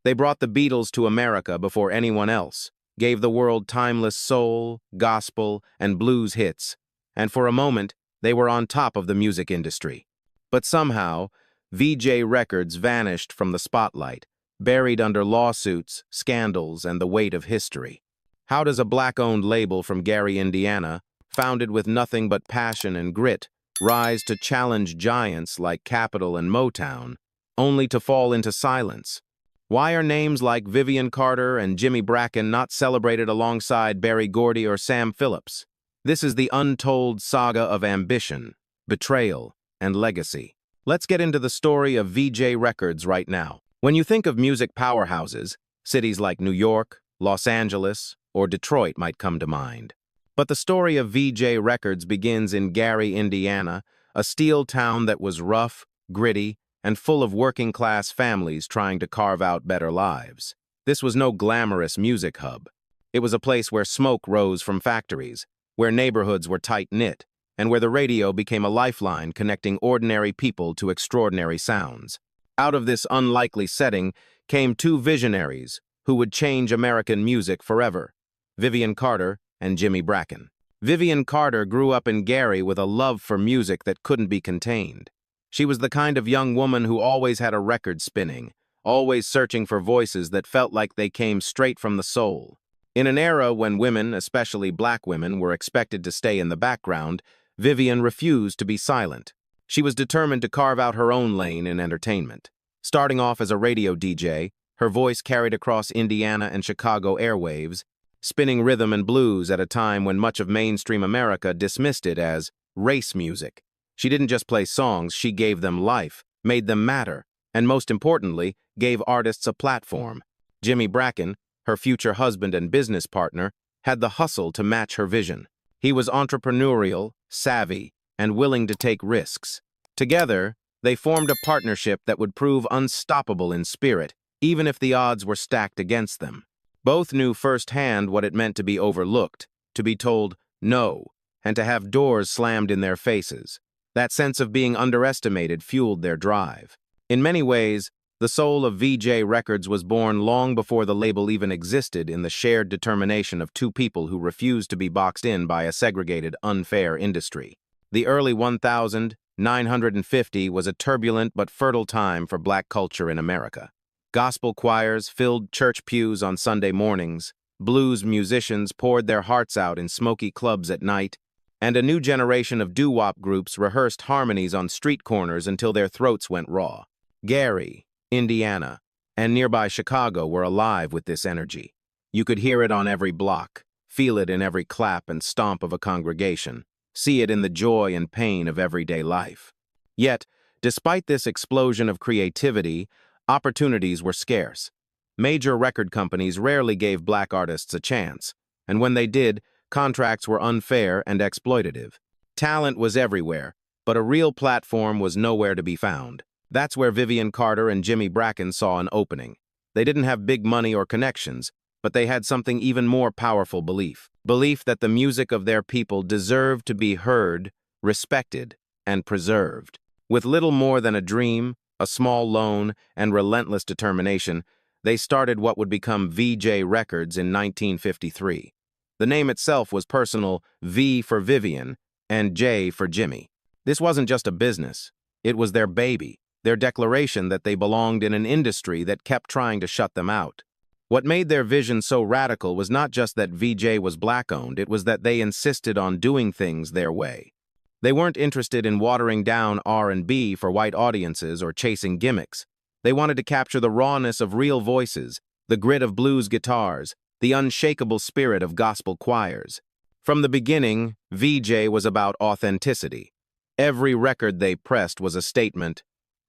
They brought the Beatles to America before anyone else, gave the world timeless soul, gospel, and blues hits, and for a moment, they were on top of the music industry. But somehow, Vee-Jay Records vanished from the spotlight, buried under lawsuits, scandals, and the weight of history. How does a black-owned label from Gary, Indiana, founded with nothing but passion and grit, rise to challenge giants like Capitol and Motown, only to fall into silence? Why are names like Vivian Carter and Jimmy Bracken not celebrated alongside Berry Gordy or Sam Phillips? This is the untold saga of ambition, betrayal, and legacy. Let's get into the story of Vee-Jay Records right now. When you think of music powerhouses, cities like New York, Los Angeles, or Detroit might come to mind. But the story of Vee-Jay Records begins in Gary, Indiana, a steel town that was rough, gritty, and full of working-class families trying to carve out better lives. This was no glamorous music hub. It was a place where smoke rose from factories, where neighborhoods were tight-knit, and where the radio became a lifeline connecting ordinary people to extraordinary sounds. Out of this unlikely setting came two visionaries who would change American music forever: Vivian Carter and Jimmy Bracken. Vivian Carter grew up in Gary with a love for music that couldn't be contained. She was the kind of young woman who always had a record spinning, always searching for voices that felt like they came straight from the soul. In an era when women, especially black women, were expected to stay in the background, Vivian refused to be silent. She was determined to carve out her own lane in entertainment. Starting off as a radio DJ, her voice carried across Indiana and Chicago airwaves, spinning rhythm and blues at a time when much of mainstream America dismissed it as race music. She didn't just play songs, she gave them life, made them matter, and most importantly, gave artists a platform. Jimmy Bracken, her future husband and business partner, had the hustle to match her vision. He was entrepreneurial, savvy, and willing to take risks. Together, they formed a partnership that would prove unstoppable in spirit, even if the odds were stacked against them. Both knew firsthand what it meant to be overlooked, to be told no, and to have doors slammed in their faces. That sense of being underestimated fueled their drive. In many ways, the soul of Vee-Jay Records was born long before the label even existed, in the shared determination of two people who refused to be boxed in by a segregated, unfair industry. The early 1950 was a turbulent but fertile time for black culture in America. Gospel choirs filled church pews on Sunday mornings, blues musicians poured their hearts out in smoky clubs at night, and a new generation of doo-wop groups rehearsed harmonies on street corners until their throats went raw. Gary, Indiana, and nearby Chicago were alive with this energy. You could hear it on every block, feel it in every clap and stomp of a congregation, see it in the joy and pain of everyday life. Yet, despite this explosion of creativity, opportunities were scarce. Major record companies rarely gave black artists a chance, and when they did, contracts were unfair and exploitative. Talent was everywhere, but a real platform was nowhere to be found. That's where Vivian Carter and Jimmy Bracken saw an opening. They didn't have big money or connections, but they had something even more powerful: belief. Belief that the music of their people deserved to be heard, respected, and preserved. With little more than a dream, a small loan, and relentless determination, they started what would become Vee-Jay Records in 1953. The name itself was personal: V for Vivian and J for Jimmy. This wasn't just a business. It was their baby, their declaration that they belonged in an industry that kept trying to shut them out. What made their vision so radical was not just that Vee-Jay was black-owned, it was that they insisted on doing things their way. They weren't interested in watering down R&B for white audiences or chasing gimmicks. They wanted to capture the rawness of real voices, the grit of blues guitars, the unshakable spirit of gospel choirs. From the beginning, Vee-Jay was about authenticity. Every record they pressed was a statement: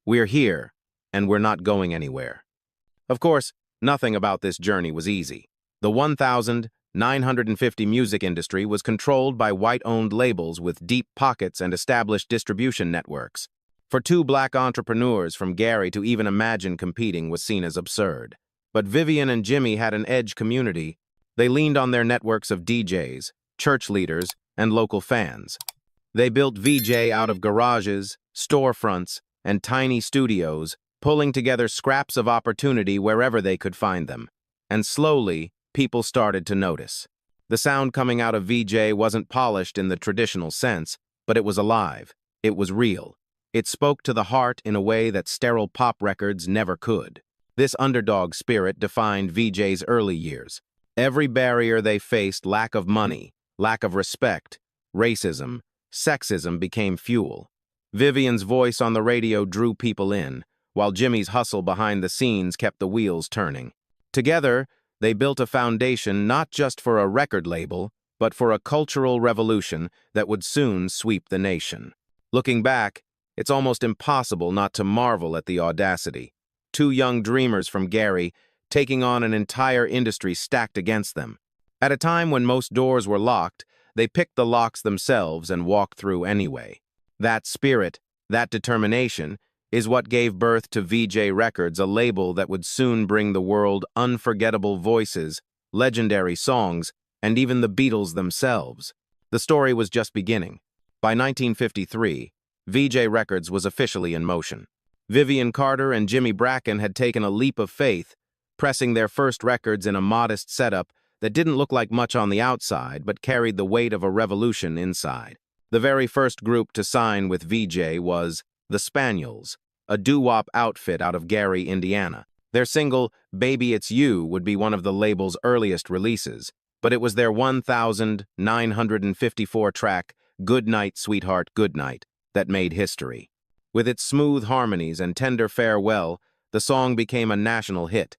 we're here, and we're not going anywhere. Of course, nothing about this journey was easy. The 1950 music industry was controlled by white-owned labels with deep pockets and established distribution networks. For two black entrepreneurs from Gary to even imagine competing was seen as absurd. But Vivian and Jimmy had an edge: community. They leaned on their networks of DJs, church leaders, and local fans. They built Vee-Jay out of garages, storefronts, and tiny studios, pulling together scraps of opportunity wherever they could find them. And slowly, people started to notice. The sound coming out of Vee-Jay wasn't polished in the traditional sense, but it was alive. It was real. It spoke to the heart in a way that sterile pop records never could. This underdog spirit defined Vee-Jay's early years. Every barrier they faced, lack of money, lack of respect, racism, sexism became fuel. Vivian's voice on the radio drew people in, while Jimmy's hustle behind the scenes kept the wheels turning. Together, they built a foundation not just for a record label, but for a cultural revolution that would soon sweep the nation. Looking back, it's almost impossible not to marvel at the audacity. Two young dreamers from Gary taking on an entire industry stacked against them. At a time when most doors were locked, they picked the locks themselves and walked through anyway. That spirit, that determination, is what gave birth to Vee-Jay Records, a label that would soon bring the world unforgettable voices, legendary songs, and even the Beatles themselves. The story was just beginning. By 1953, Vee-Jay Records was officially in motion. Vivian Carter and Jimmy Bracken had taken a leap of faith, pressing their first records in a modest setup that didn't look like much on the outside but carried the weight of a revolution inside. The very first group to sign with Vee-Jay was the Spaniels, a doo-wop outfit out of Gary, Indiana. Their single, Baby It's You, would be one of the label's earliest releases, but it was their 1,954-track Good Night, Sweetheart, Good Night that made history. With its smooth harmonies and tender farewell, the song became a national hit,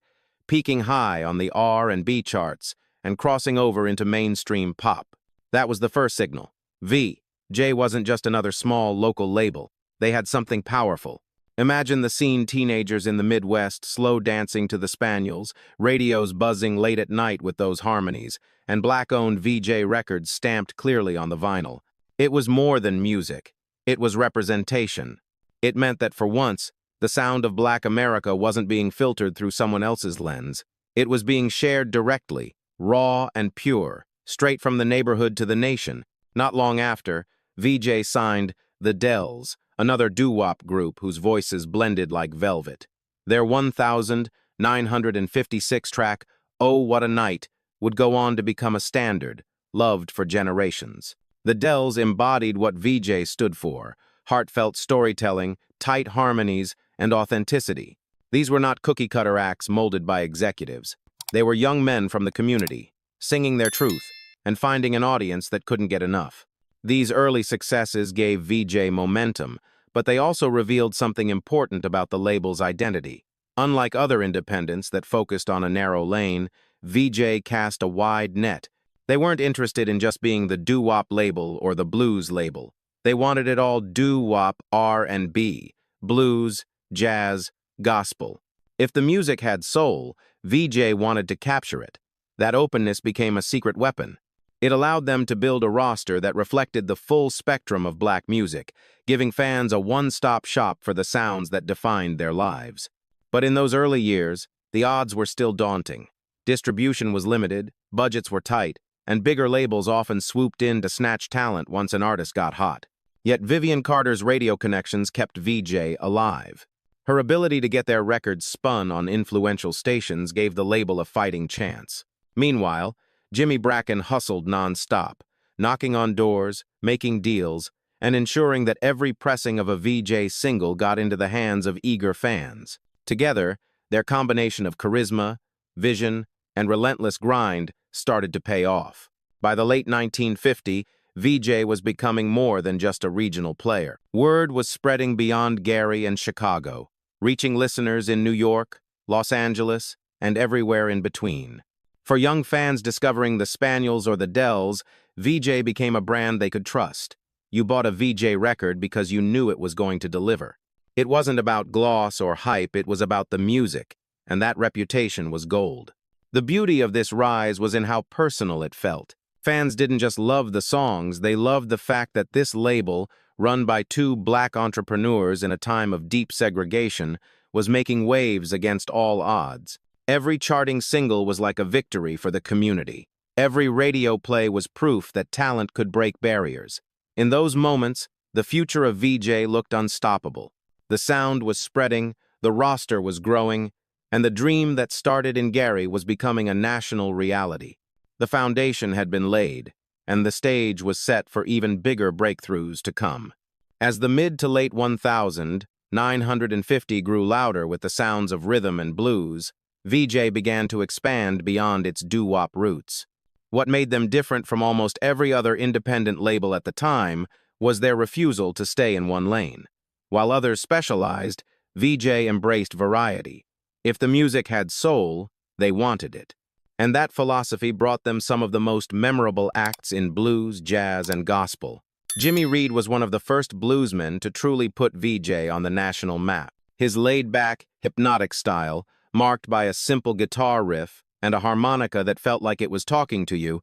peaking high on the R&B charts and crossing over into mainstream pop. That was the first signal. Vee-Jay wasn't just another small local label. They had something powerful. Imagine the scene teenagers in the Midwest slow dancing to the Spaniels, radios buzzing late at night with those harmonies, and black-owned Vee-Jay Records stamped clearly on the vinyl. It was more than music. It was representation. It meant that for once, the sound of Black America wasn't being filtered through someone else's lens. It was being shared directly, raw and pure, straight from the neighborhood to the nation. Not long after, Vee-Jay signed the Dells, another doo-wop group whose voices blended like velvet. Their 1,956-track Oh What a Night would go on to become a standard, loved for generations. The Dells embodied what Vee-Jay stood for: heartfelt storytelling, tight harmonies, and authenticity. These were not cookie-cutter acts molded by executives. They were young men from the community, singing their truth and finding an audience that couldn't get enough. These early successes gave Vee-Jay momentum, but they also revealed something important about the label's identity. Unlike other independents that focused on a narrow lane, Vee-Jay cast a wide net. They weren't interested in just being the doo-wop label or the blues label. They wanted it all: doo-wop, R&B, blues, jazz, gospel. If the music had soul, Vee-Jay wanted to capture it. That openness became a secret weapon. It allowed them to build a roster that reflected the full spectrum of black music, giving fans a one-stop shop for the sounds that defined their lives. But in those early years, the odds were still daunting. Distribution was limited, budgets were tight, and bigger labels often swooped in to snatch talent once an artist got hot. Yet Vivian Carter's radio connections kept Vee-Jay alive. Her ability to get their records spun on influential stations gave the label a fighting chance. Meanwhile, Jimmy Bracken hustled non-stop, knocking on doors, making deals, and ensuring that every pressing of a Vee-Jay single got into the hands of eager fans. Together, their combination of charisma, vision, and relentless grind started to pay off. By the late 1950s, Vee-Jay was becoming more than just a regional player. Word was spreading beyond Gary and Chicago, reaching listeners in New York, Los Angeles, and everywhere in between. For young fans discovering the Spaniels or the Dells, Vee-Jay became a brand they could trust. You bought a Vee-Jay record because you knew it was going to deliver. It wasn't about gloss or hype, it was about the music, and that reputation was gold. The beauty of this rise was in how personal it felt. Fans didn't just love the songs, they loved the fact that this label, run by two black entrepreneurs in a time of deep segregation, was making waves against all odds. Every charting single was like a victory for the community. Every radio play was proof that talent could break barriers. In those moments, the future of Vee-Jay looked unstoppable. The sound was spreading, The roster was growing, and the dream that started in Gary was becoming a national reality. The foundation had been laid, and the stage was set for even bigger breakthroughs to come. As the mid to late 1950 grew louder with the sounds of rhythm and blues, Vee-Jay began to expand beyond its doo-wop roots. What made them different from almost every other independent label at the time was their refusal to stay in one lane. While others specialized, Vee-Jay embraced variety. If the music had soul, they wanted it. And that philosophy brought them some of the most memorable acts in blues, jazz, and gospel. Jimmy Reed was one of the first bluesmen to truly put Vee-Jay on the national map. His laid-back, hypnotic style, marked by a simple guitar riff and a harmonica that felt like it was talking to you,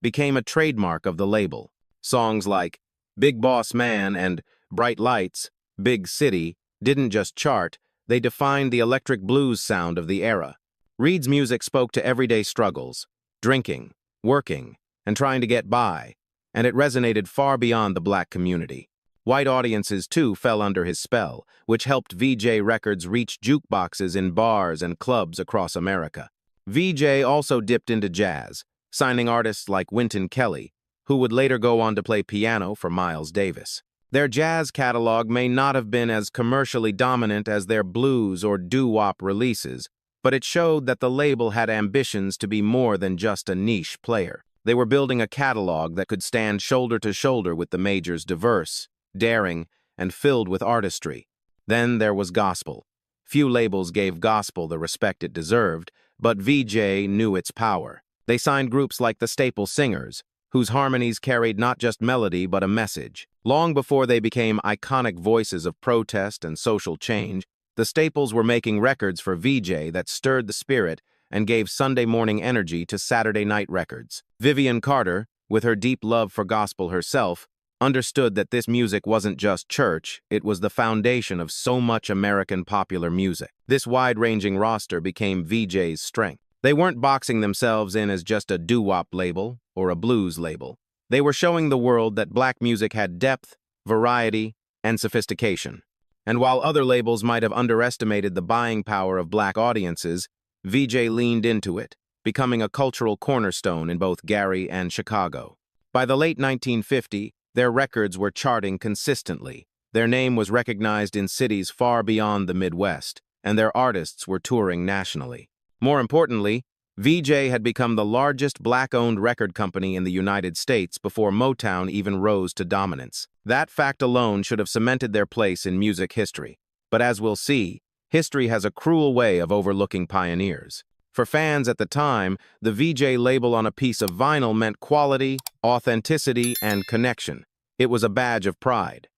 became a trademark of the label. Songs like Big Boss Man and Bright Lights, Big City didn't just chart, they defined the electric blues sound of the era. Reed's music spoke to everyday struggles, drinking, working, and trying to get by, and it resonated far beyond the black community. White audiences, too, fell under his spell, which helped Vee-Jay Records reach jukeboxes in bars and clubs across America. Vee-Jay also dipped into jazz, signing artists like Wynton Kelly, who would later go on to play piano for Miles Davis. Their jazz catalog may not have been as commercially dominant as their blues or doo-wop releases, but it showed that the label had ambitions to be more than just a niche player. They were building a catalog that could stand shoulder to shoulder with the majors, diverse, daring, and filled with artistry. Then there was gospel. Few labels gave gospel the respect it deserved, but Vee-Jay knew its power. They signed groups like the Staple Singers, whose harmonies carried not just melody but a message. Long before they became iconic voices of protest and social change, the Staples were making records for Vee-Jay that stirred the spirit and gave Sunday morning energy to Saturday night records. Vivian Carter, with her deep love for gospel herself, understood that this music wasn't just church, it was the foundation of so much American popular music. This wide-ranging roster became Vee-Jay's strength. They weren't boxing themselves in as just a doo-wop label or a blues label. They were showing the world that black music had depth, variety, and sophistication. And while other labels might have underestimated the buying power of black audiences, Vee-Jay leaned into it, becoming a cultural cornerstone in both Gary and Chicago. By the late 1950s, their records were charting consistently. Their name was recognized in cities far beyond the Midwest, and their artists were touring nationally. More importantly, Vee-Jay had become the largest black-owned record company in the United States before Motown even rose to dominance. That fact alone should have cemented their place in music history. But as we'll see, history has a cruel way of overlooking pioneers. For fans at the time, the Vee-Jay label on a piece of vinyl meant quality, authenticity, and connection. It was a badge of pride.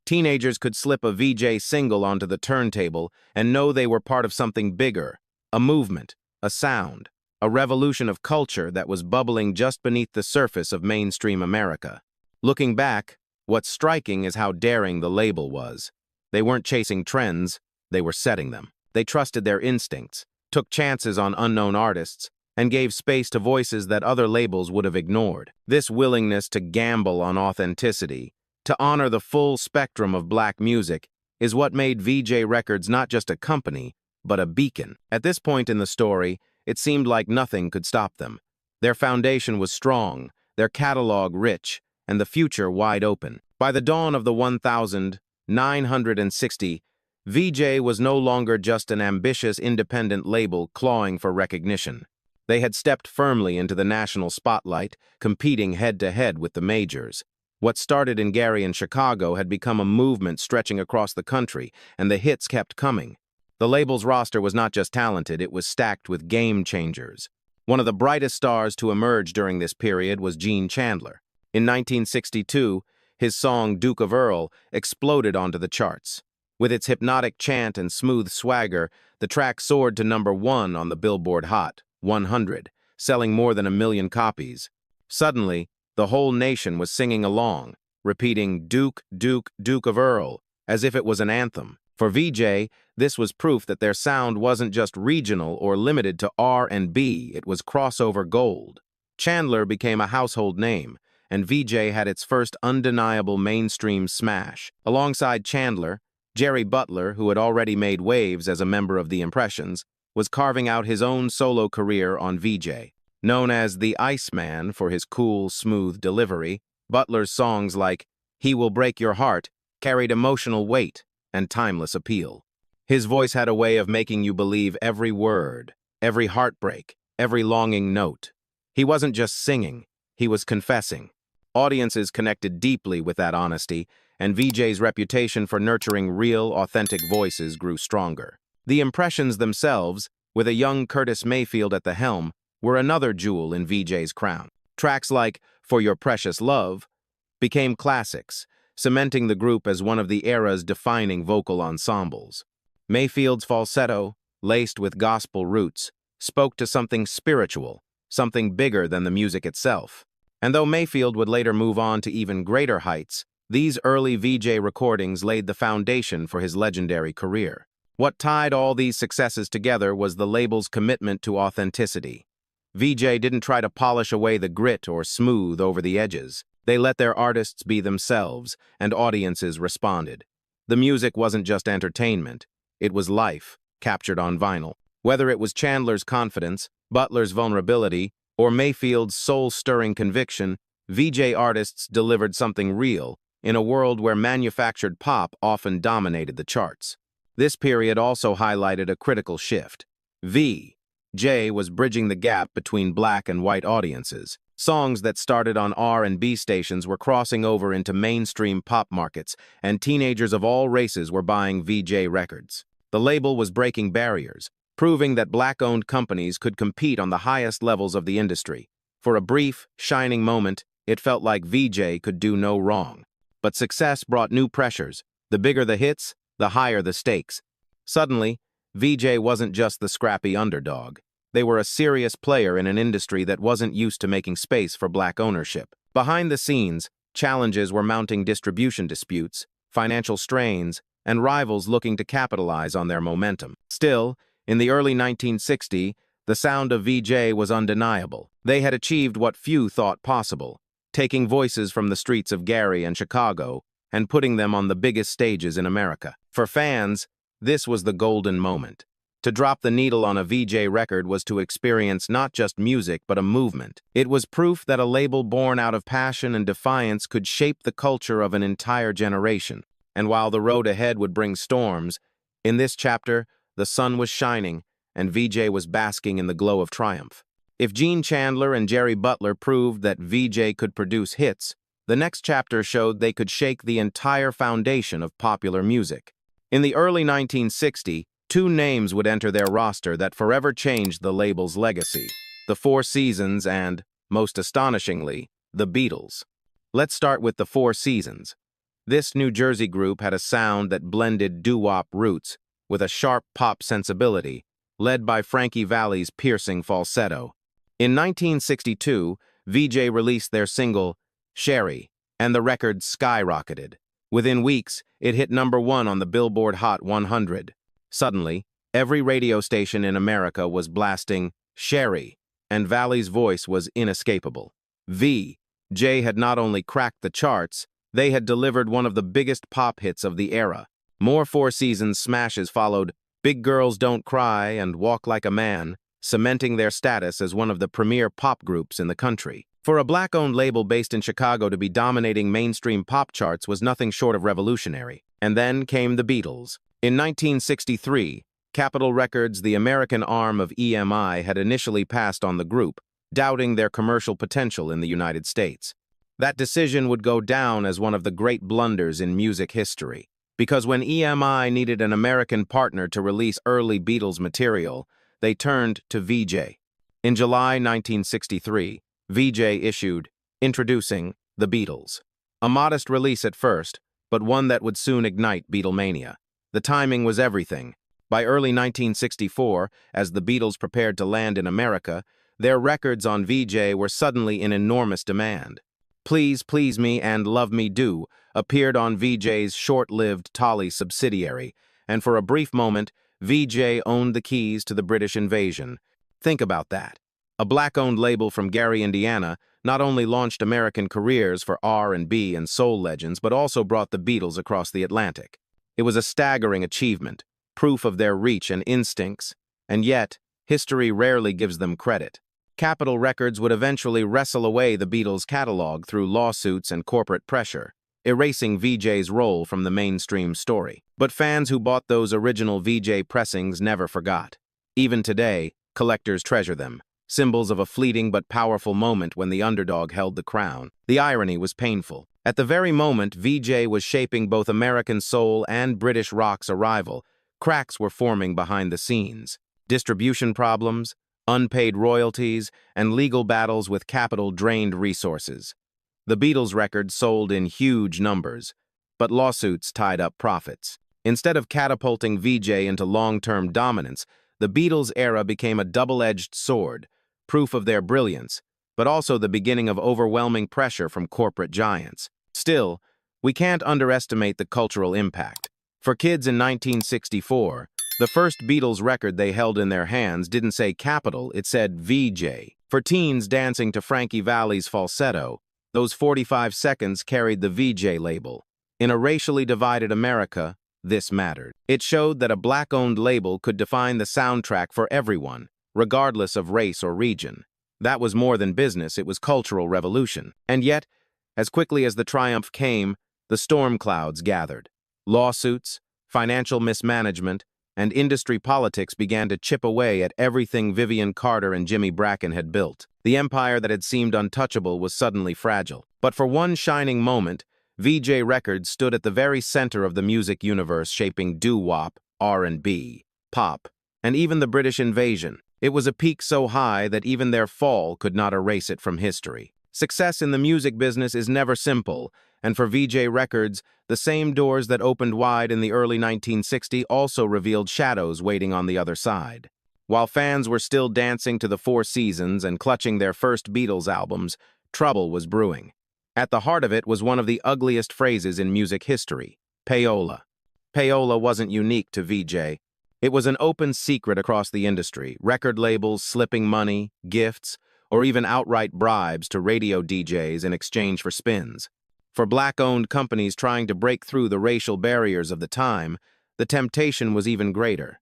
Teenagers could slip a Vee-Jay single onto the turntable and know they were part of something bigger, a movement, a sound, a revolution of culture that was bubbling just beneath the surface of mainstream America. Looking back, what's striking is how daring the label was. They weren't chasing trends, they were setting them. They trusted their instincts, took chances on unknown artists, and gave space to voices that other labels would have ignored. This willingness to gamble on authenticity, to honor the full spectrum of black music, is what made Vee-Jay Records not just a company, but a beacon. At this point in the story, it seemed like nothing could stop them. Their foundation was strong, their catalog rich, and the future wide open. By the dawn of the 1960, Vee-Jay was no longer just an ambitious independent label clawing for recognition. They had stepped firmly into the national spotlight, competing head-to-head with the majors. What started in Gary and Chicago had become a movement stretching across the country, and the hits kept coming. The label's roster was not just talented, it was stacked with game changers. One of the brightest stars to emerge during this period was Gene Chandler. In 1962, his song Duke of Earl exploded onto the charts. With its hypnotic chant and smooth swagger, the track soared to #1 on the Billboard Hot 100, selling more than 1 million copies. Suddenly, the whole nation was singing along, repeating Duke, Duke, Duke of Earl, as if it was an anthem. For Vee-Jay, this was proof that their sound wasn't just regional or limited to R&B, it was crossover gold. Chandler became a household name, and Vee-Jay had its first undeniable mainstream smash. Alongside Chandler, Jerry Butler, who had already made waves as a member of the Impressions, was carving out his own solo career on Vee-Jay. Known as the Iceman for his cool, smooth delivery, Butler's songs like He Will Break Your Heart carried emotional weight and timeless appeal. His voice had a way of making you believe every word, every heartbreak, every longing note. He wasn't just singing, he was confessing. Audiences connected deeply with that honesty, and Vee-Jay's reputation for nurturing real, authentic voices grew stronger. The Impressions themselves, with a young Curtis Mayfield at the helm, were another jewel in Vee-Jay's crown. Tracks like For Your Precious Love became classics, cementing the group as one of the era's defining vocal ensembles. Mayfield's falsetto, laced with gospel roots, spoke to something spiritual, something bigger than the music itself. And though Mayfield would later move on to even greater heights, these early Vee-Jay recordings laid the foundation for his legendary career. What tied all these successes together was the label's commitment to authenticity. Vee-Jay didn't try to polish away the grit or smooth over the edges. They let their artists be themselves, and audiences responded. The music wasn't just entertainment. It was life, captured on vinyl. Whether it was Chandler's confidence, Butler's vulnerability, or Mayfield's soul-stirring conviction, Vee-Jay artists delivered something real in a world where manufactured pop often dominated the charts. This period also highlighted a critical shift. Vee-Jay was bridging the gap between black and white audiences. Songs that started on R&B stations were crossing over into mainstream pop markets, and teenagers of all races were buying Vee-Jay Records. The label was breaking barriers, proving that black-owned companies could compete on the highest levels of the industry. For a brief, shining moment, it felt like Vee-Jay could do no wrong. But success brought new pressures. The bigger the hits, the higher the stakes. Suddenly, Vee-Jay wasn't just the scrappy underdog. They were a serious player in an industry that wasn't used to making space for black ownership. Behind the scenes, challenges were mounting distribution disputes, financial strains, and rivals looking to capitalize on their momentum. Still, in the early 1960s, the sound of Vee-Jay was undeniable. They had achieved what few thought possible, taking voices from the streets of Gary and Chicago and putting them on the biggest stages in America. For fans, this was the golden moment. To drop the needle on a Vee-Jay record was to experience not just music but a movement. It was proof that a label born out of passion and defiance could shape the culture of an entire generation. And while the road ahead would bring storms, in this chapter, the sun was shining and Vee-Jay was basking in the glow of triumph. If Gene Chandler and Jerry Butler proved that Vee-Jay could produce hits, the next chapter showed they could shake the entire foundation of popular music. In the early 1960s, two names would enter their roster that forever changed the label's legacy: the Four Seasons and, most astonishingly, the Beatles. Let's start with the Four Seasons. This New Jersey group had a sound that blended doo-wop roots with a sharp pop sensibility, led by Frankie Valli's piercing falsetto. In 1962, Vee-Jay released their single, Sherry, and the record skyrocketed. Within weeks, it hit #1 on the Billboard Hot 100. Suddenly, every radio station in America was blasting Sherry, and Valli's voice was inescapable. Vee-Jay had not only cracked the charts, they had delivered one of the biggest pop hits of the era. More Four Seasons smashes followed: Big Girls Don't Cry and Walk Like a Man, cementing their status as one of the premier pop groups in the country. For a black-owned label based in Chicago to be dominating mainstream pop charts was nothing short of revolutionary. And then came the Beatles. In 1963, Capitol Records, the American arm of EMI, had initially passed on the group, doubting their commercial potential in the United States. That decision would go down as one of the great blunders in music history, because when EMI needed an American partner to release early Beatles material, they turned to Vee-Jay. In July 1963, Vee-Jay issued Introducing the Beatles. A modest release at first, but one that would soon ignite Beatlemania. The timing was everything. By early 1964, as the Beatles prepared to land in America, their records on Vee-Jay were suddenly in enormous demand. Please Please Me and Love Me Do appeared on Vee-Jay's short-lived Tolly subsidiary, and for a brief moment, Vee-Jay owned the keys to the British invasion. Think about that. A black-owned label from Gary, Indiana, not only launched American careers for R&B and soul legends, but also brought the Beatles across the Atlantic. It was a staggering achievement, proof of their reach and instincts, and yet, history rarely gives them credit. Capitol Records would eventually wrestle away the Beatles' catalog through lawsuits and corporate pressure, erasing Vee-Jay's role from the mainstream story. But fans who bought those original Vee-Jay pressings never forgot. Even today, collectors treasure them, symbols of a fleeting but powerful moment when the underdog held the crown. The irony was painful. At the very moment Vee-Jay was shaping both American soul and British rock's arrival, cracks were forming behind the scenes. Distribution problems, unpaid royalties, and legal battles with Capitol drained resources. The Beatles' records sold in huge numbers, but lawsuits tied up profits. Instead of catapulting Vee-Jay into long-term dominance, the Beatles' era became a double-edged sword, proof of their brilliance, but also the beginning of overwhelming pressure from corporate giants. Still, we can't underestimate the cultural impact. For kids in 1964, the first Beatles record they held in their hands didn't say Capitol, it said Vee-Jay. For teens dancing to Frankie Valli's falsetto, those 45 seconds carried the Vee-Jay label. In a racially divided America, this mattered. It showed that a black-owned label could define the soundtrack for everyone, regardless of race or region. That was more than business, it was cultural revolution. And yet, as quickly as the triumph came, the storm clouds gathered. Lawsuits, financial mismanagement, and industry politics began to chip away at everything Vivian Carter and Jimmy Bracken had built. The empire that had seemed untouchable was suddenly fragile. But for one shining moment, Vee-Jay Records stood at the very center of the music universe, shaping doo-wop, R&B, pop, and even the British invasion. It was a peak so high that even their fall could not erase it from history. Success in the music business is never simple, and for Vee-Jay Records, the same doors that opened wide in the early 1960s also revealed shadows waiting on the other side. While fans were still dancing to the Four Seasons and clutching their first Beatles albums, trouble was brewing. At the heart of it was one of the ugliest phrases in music history, payola. Payola wasn't unique to Vee-Jay. It was an open secret across the industry, record labels slipping money, gifts, or even outright bribes to radio DJs in exchange for spins. For black-owned companies trying to break through the racial barriers of the time, the temptation was even greater.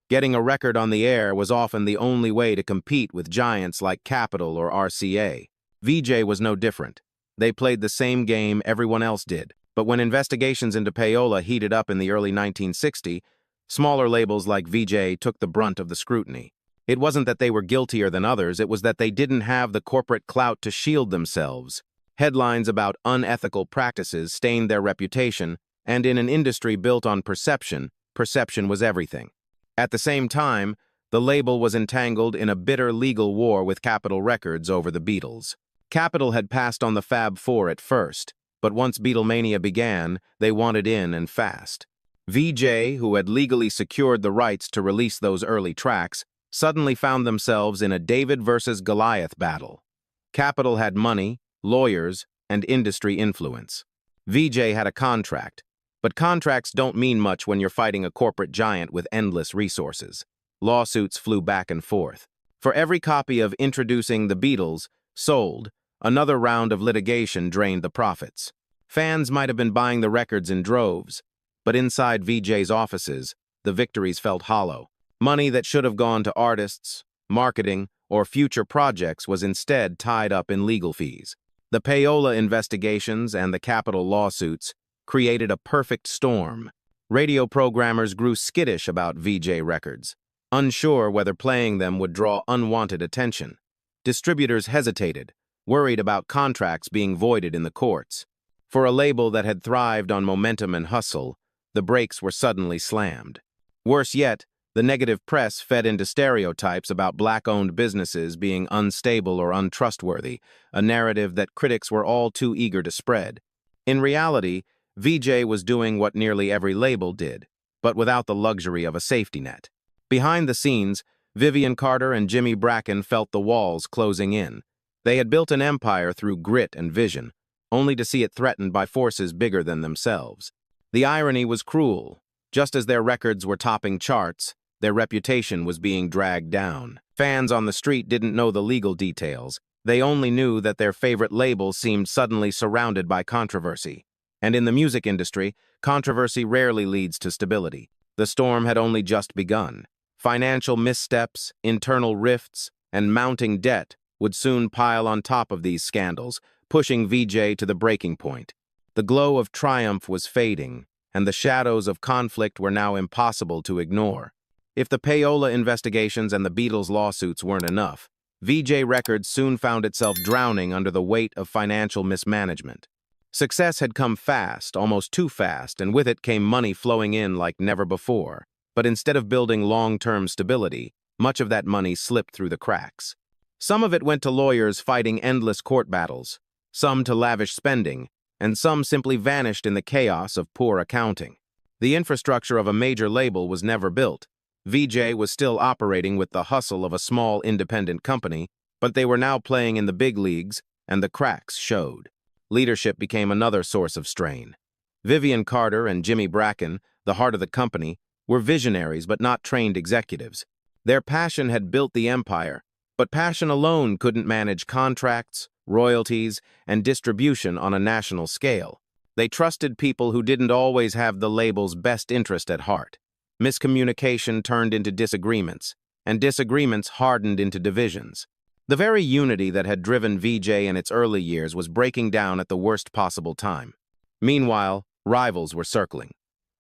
Getting a record on the air was often the only way to compete with giants like Capitol or RCA. Vee-Jay was no different. They played the same game everyone else did. But when investigations into payola heated up in the early 1960s, smaller labels like Vee-Jay took the brunt of the scrutiny. It wasn't that they were guiltier than others, it was that they didn't have the corporate clout to shield themselves. Headlines about unethical practices stained their reputation, and in an industry built on perception, perception was everything. At the same time, the label was entangled in a bitter legal war with Capitol Records over the Beatles. Capitol had passed on the Fab Four at first, but once Beatlemania began, they wanted in and fast. Vee-Jay, who had legally secured the rights to release those early tracks, suddenly found themselves in a David versus Goliath battle. Capitol had money, lawyers, and industry influence. Vee-Jay had a contract, but contracts don't mean much when you're fighting a corporate giant with endless resources. Lawsuits flew back and forth. For every copy of Introducing the Beatles sold, another round of litigation drained the profits. Fans might have been buying the records in droves, but inside Vee-Jay's offices, the victories felt hollow. Money that should have gone to artists, marketing, or future projects was instead tied up in legal fees. The payola investigations and the Capitol lawsuits created a perfect storm. Radio programmers grew skittish about Vee-Jay Records, unsure whether playing them would draw unwanted attention. Distributors hesitated, worried about contracts being voided in the courts. For a label that had thrived on momentum and hustle, the brakes were suddenly slammed. Worse yet, the negative press fed into stereotypes about black-owned businesses being unstable or untrustworthy, a narrative that critics were all too eager to spread. In reality, Vee-Jay was doing what nearly every label did, but without the luxury of a safety net. Behind the scenes, Vivian Carter and Jimmy Bracken felt the walls closing in. They had built an empire through grit and vision, only to see it threatened by forces bigger than themselves. The irony was cruel. Just as their records were topping charts, their reputation was being dragged down. Fans on the street didn't know the legal details. They only knew that their favorite label seemed suddenly surrounded by controversy. And in the music industry, Controversy rarely leads to stability. The storm had only just begun. Financial missteps, internal rifts, and mounting debt would soon pile on top of these scandals, pushing Vee-Jay to the breaking point. The glow of triumph was fading, and the shadows of conflict were now impossible to ignore. If the payola investigations and the Beatles lawsuits weren't enough, Vee-Jay Records soon found itself drowning under the weight of financial mismanagement. Success had come fast, almost too fast, and with it came money flowing in like never before. But instead of building long-term stability, much of that money slipped through the cracks. Some of it went to lawyers fighting endless court battles, some to lavish spending, and some simply vanished in the chaos of poor accounting. The infrastructure of a major label was never built. Vee-Jay was still operating with the hustle of a small independent company, but they were now playing in the big leagues, and the cracks showed. Leadership became another source of strain. Vivian Carter and Jimmy Bracken, the heart of the company, were visionaries but not trained executives. Their passion had built the empire, but passion alone couldn't manage contracts, royalties, and distribution on a national scale. They trusted people who didn't always have the label's best interest at heart. Miscommunication turned into disagreements, and disagreements hardened into divisions. The very unity that had driven Vee-Jay in its early years was breaking down at the worst possible time. Meanwhile, rivals were circling.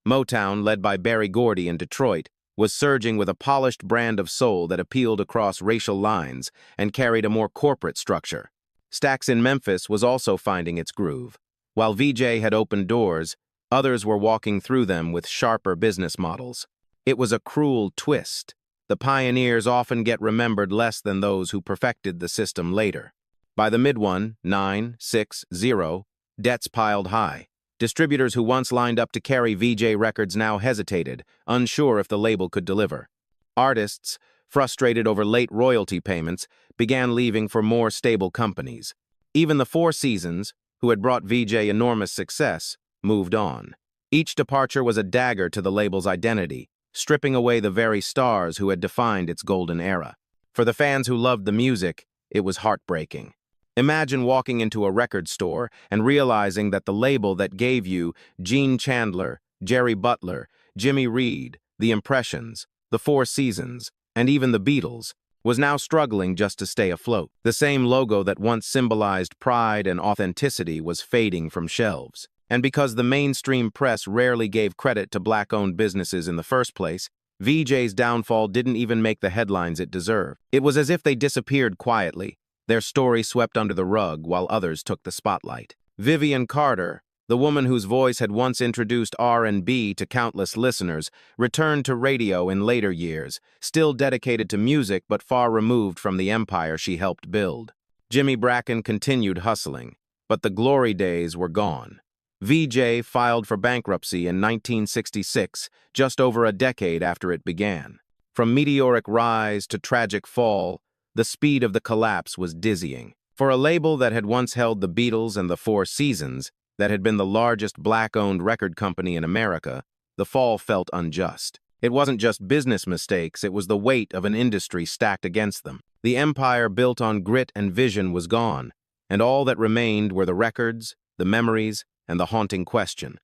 Motown, led by Berry Gordy in Detroit, was surging with a polished brand of soul that appealed across racial lines and carried a more corporate structure. Stax in Memphis was also finding its groove. While Vee-Jay had opened doors, others were walking through them with sharper business models. It was a cruel twist. The pioneers often get remembered less than those who perfected the system later. By the mid-1960s, debts piled high. Distributors who once lined up to carry Vee-Jay Records now hesitated, unsure if the label could deliver. Artists, frustrated over late royalty payments, began leaving for more stable companies. Even the Four Seasons, who had brought Vee-Jay enormous success, moved on. Each departure was a dagger to the label's identity, stripping away the very stars who had defined its golden era. For the fans who loved the music, it was heartbreaking. Imagine walking into a record store and realizing that the label that gave you Gene Chandler, Jerry Butler, Jimmy Reed, The Impressions, The Four Seasons, and even the Beatles was now struggling just to stay afloat. The same logo that once symbolized pride and authenticity was fading from shelves. And because the mainstream press rarely gave credit to black-owned businesses in the first place, Vee-Jay's downfall didn't even make the headlines it deserved. It was as if they disappeared quietly, their story swept under the rug while others took the spotlight. Vivian Carter, the woman whose voice had once introduced R&B to countless listeners, returned to radio in later years, still dedicated to music but far removed from the empire she helped build. Jimmy Bracken continued hustling, but the glory days were gone. Vee-Jay filed for bankruptcy in 1966, just over a decade after it began. From meteoric rise to tragic fall, the speed of the collapse was dizzying. For a label that had once held the Beatles and the Four Seasons, that had been the largest black-owned record company in America, the fall felt unjust. It wasn't just business mistakes, it was the weight of an industry stacked against them. The empire built on grit and vision was gone, and all that remained were the records, the memories, and the haunting question: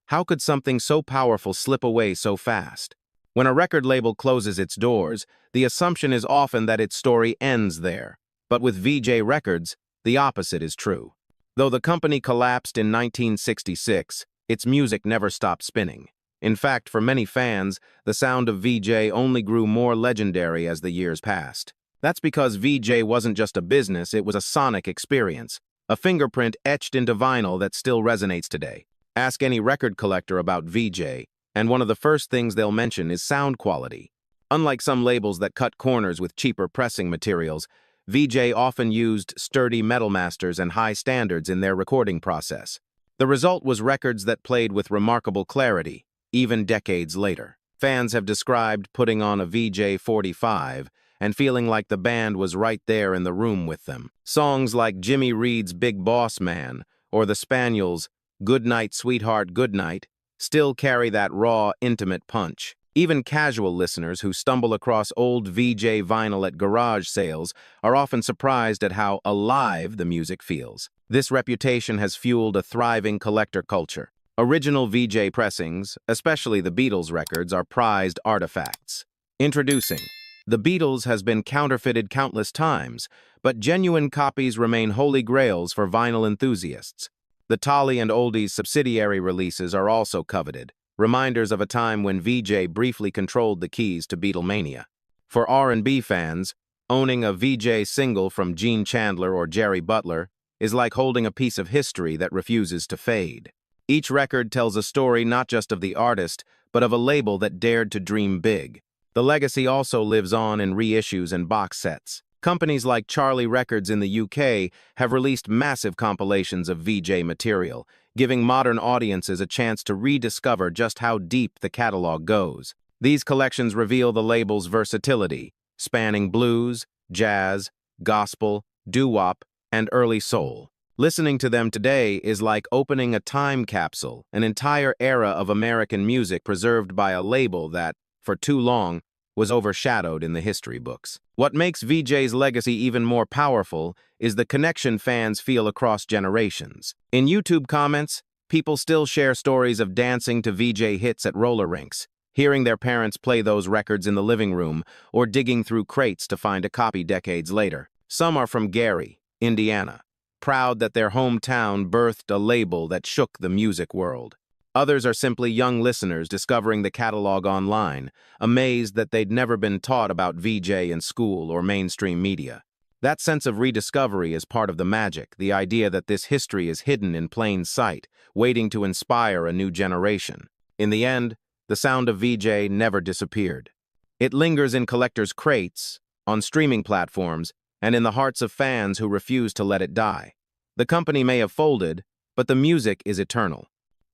how could something so powerful slip away so fast? When a record label closes its doors, the assumption is often that its story ends there. But with Vee-Jay Records, the opposite is true. Though the company collapsed in 1966, its music never stopped spinning. In fact, for many fans, the sound of Vee-Jay only grew more legendary as the years passed. That's because Vee-Jay wasn't just a business, it was a sonic experience, a fingerprint etched into vinyl that still resonates today. Ask any record collector about Vee-Jay, and one of the first things they'll mention is sound quality. Unlike some labels that cut corners with cheaper pressing materials, Vee-Jay often used sturdy metal masters and high standards in their recording process. The result was records that played with remarkable clarity, even decades later. Fans have described putting on a Vee-Jay 45 and feeling like the band was right there in the room with them. Songs like Jimmy Reed's Big Boss Man or the Spaniels' Goodnight Sweetheart Goodnight still carry that raw, intimate punch. Even casual listeners who stumble across old Vee-Jay vinyl at garage sales are often surprised at how alive the music feels. This reputation has fueled a thriving collector culture. Original Vee-Jay pressings, especially the Beatles records, are prized artifacts. Introducing. The Beatles has been counterfeited countless times, but genuine copies remain holy grails for vinyl enthusiasts. The Tolly and Oldies subsidiary releases are also coveted, reminders of a time when Vee-Jay briefly controlled the keys to Beatlemania. For R&B fans, owning a Vee-Jay single from Gene Chandler or Jerry Butler is like holding a piece of history that refuses to fade. Each record tells a story not just of the artist, but of a label that dared to dream big. The legacy also lives on in reissues and box sets. Companies like Charlie Records in the UK have released massive compilations of Vee-Jay material, giving modern audiences a chance to rediscover just how deep the catalog goes. These collections reveal the label's versatility, spanning blues, jazz, gospel, doo-wop, and early soul. Listening to them today is like opening a time capsule, an entire era of American music preserved by a label that, for too long, was overshadowed in the history books. What makes Vee-Jay's legacy even more powerful is the connection fans feel across generations. In YouTube comments, people still share stories of dancing to Vee-Jay hits at roller rinks, hearing their parents play those records in the living room, or digging through crates to find a copy decades later. Some are from Gary, Indiana, proud that their hometown birthed a label that shook the music world. Others are simply young listeners discovering the catalog online, amazed that they'd never been taught about Vee-Jay in school or mainstream media. That sense of rediscovery is part of the magic, the idea that this history is hidden in plain sight, waiting to inspire a new generation. In the end, the sound of Vee-Jay never disappeared. It lingers in collectors' crates, on streaming platforms, and in the hearts of fans who refuse to let it die. The company may have folded, but the music is eternal.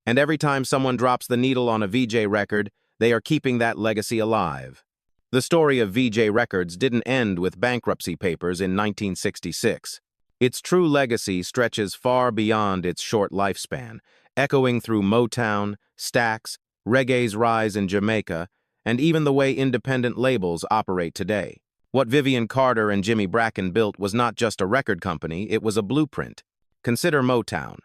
And every time someone drops the needle on a Vee-Jay record, they are keeping that legacy alive. The story of Vee-Jay Records didn't end with bankruptcy papers in 1966. Its true legacy stretches far beyond its short lifespan, echoing through Motown, Stax, reggae's rise in Jamaica, and even the way independent labels operate today. What Vivian Carter and Jimmy Bracken built was not just a record company, it was a blueprint. Consider Motown.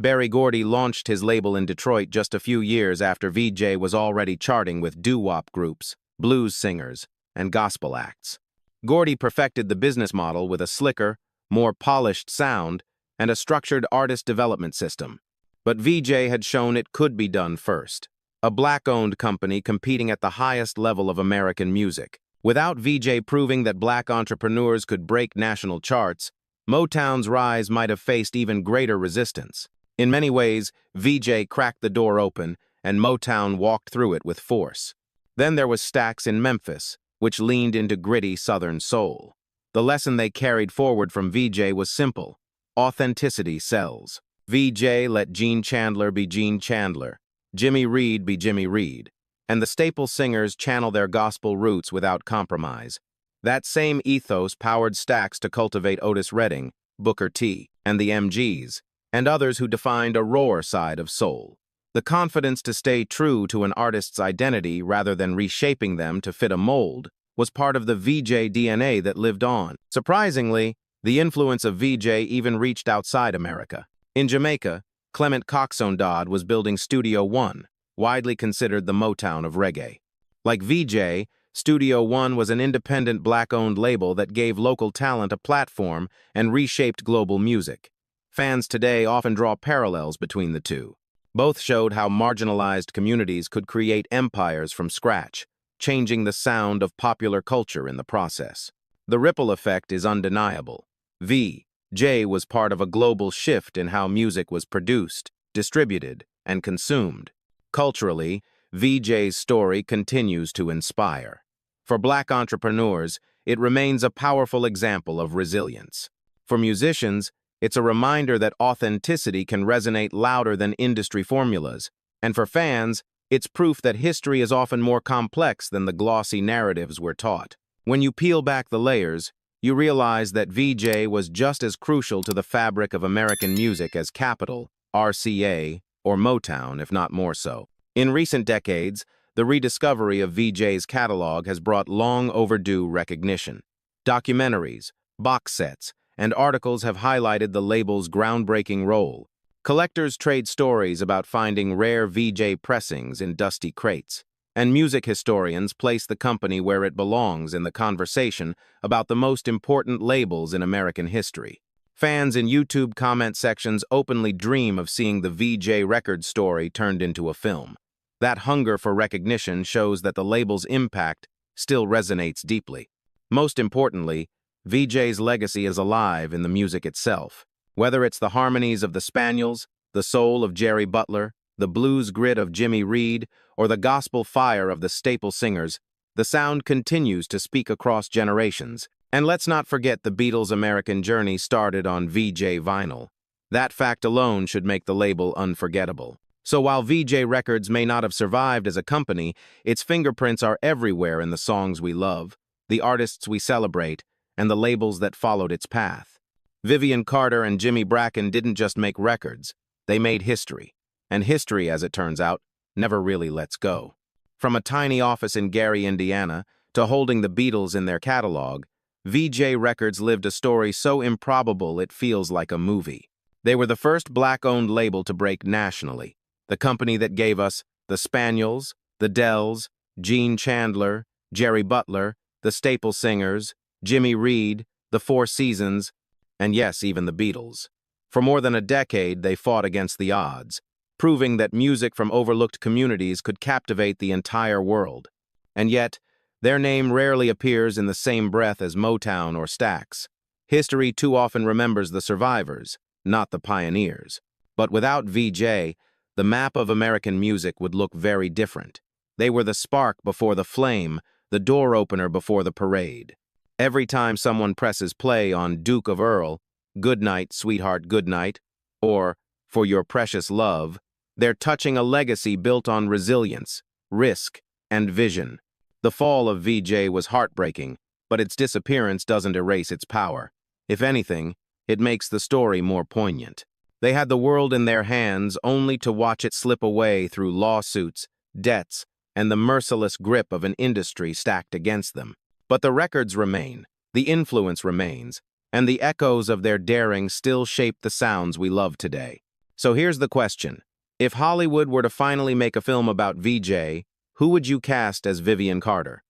Berry Gordy launched his label in Detroit just a few years after Vee-Jay was already charting with doo-wop groups, blues singers, and gospel acts. Gordy perfected the business model with a slicker, more polished sound and a structured artist development system. But Vee-Jay had shown it could be done first. A black-owned company competing at the highest level of American music. Without Vee-Jay proving that black entrepreneurs could break national charts, Motown's rise might have faced even greater resistance. In many ways, Vee-Jay cracked the door open, and Motown walked through it with force. Then there was Stax in Memphis, which leaned into gritty Southern soul. The lesson they carried forward from Vee-Jay was simple: authenticity sells. Vee-Jay let Gene Chandler be Gene Chandler, Jimmy Reed be Jimmy Reed, and the staple singers channel their gospel roots without compromise. That same ethos powered Stax to cultivate Otis Redding, Booker T, and the MGs, and others who defined a rawer side of soul. The confidence to stay true to an artist's identity rather than reshaping them to fit a mold was part of the Vee-Jay DNA that lived on. Surprisingly, the influence of Vee-Jay even reached outside America. In Jamaica, Clement Coxsone was building Studio One, widely considered the Motown of reggae. Like Vee-Jay, Studio One was an independent black-owned label that gave local talent a platform and reshaped global music. Fans today often draw parallels between the two. Both showed how marginalized communities could create empires from scratch, changing the sound of popular culture in the process. The ripple effect is undeniable. Vee-Jay was part of a global shift in how music was produced, distributed, and consumed. Culturally, Vee-Jay's story continues to inspire. For black entrepreneurs, it remains a powerful example of resilience. For musicians, it's a reminder that authenticity can resonate louder than industry formulas. And for fans, it's proof that history is often more complex than the glossy narratives we're taught. When you peel back the layers, you realize that Vee-Jay was just as crucial to the fabric of American music as Capitol, RCA, or Motown, if not more so. In recent decades, the rediscovery of Vee-Jay's catalog has brought long overdue recognition. Documentaries, box sets, and articles have highlighted the label's groundbreaking role. Collectors trade stories about finding rare Vee-Jay pressings in dusty crates, and music historians place the company where it belongs in the conversation about the most important labels in American history. Fans in YouTube comment sections openly dream of seeing the Vee-Jay Records story turned into a film. That hunger for recognition shows that the label's impact still resonates deeply. Most importantly, Vee-Jay's legacy is alive in the music itself. Whether it's the harmonies of the Spaniels, the soul of Jerry Butler, the blues grit of Jimmy Reed, or the gospel fire of the staple singers, the sound continues to speak across generations. And let's not forget the Beatles' American journey started on Vee-Jay vinyl. That fact alone should make the label unforgettable. So while Vee-Jay Records may not have survived as a company, its fingerprints are everywhere in the songs we love, the artists we celebrate, and the labels that followed its path. Vivian Carter and Jimmy Bracken didn't just make records, they made history. And history, as it turns out, never really lets go. From a tiny office in Gary, Indiana, to holding the Beatles in their catalog, Vee-Jay Records lived a story so improbable it feels like a movie. They were the first black-owned label to break nationally, the company that gave us the Spaniels, the Dells, Gene Chandler, Jerry Butler, the Staple Singers, Jimmy Reed, the Four Seasons, and yes, even the Beatles. For more than a decade, they fought against the odds, proving that music from overlooked communities could captivate the entire world. And yet, their name rarely appears in the same breath as Motown or Stax. History too often remembers the survivors, not the pioneers. But without Vee-Jay, the map of American music would look very different. They were the spark before the flame, the door opener before the parade. Every time someone presses play on Duke of Earl, Goodnight, Sweetheart, Goodnight, or For Your Precious Love, they're touching a legacy built on resilience, risk, and vision. The fall of Vee-Jay was heartbreaking, but its disappearance doesn't erase its power. If anything, it makes the story more poignant. They had the world in their hands only to watch it slip away through lawsuits, debts, and the merciless grip of an industry stacked against them. But the records remain, the influence remains, and the echoes of their daring still shape the sounds we love today. So here's the question. If Hollywood were to finally make a film about Vee-Jay, who would you cast as Vivian Carter?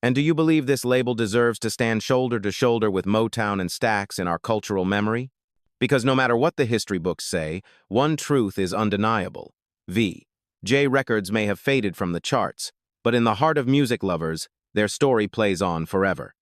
And do you believe this label deserves to stand shoulder to shoulder with Motown and Stax in our cultural memory? Because no matter what the history books say, one truth is undeniable. Vee-Jay Records may have faded from the charts, but in the heart of music lovers, their story plays on forever.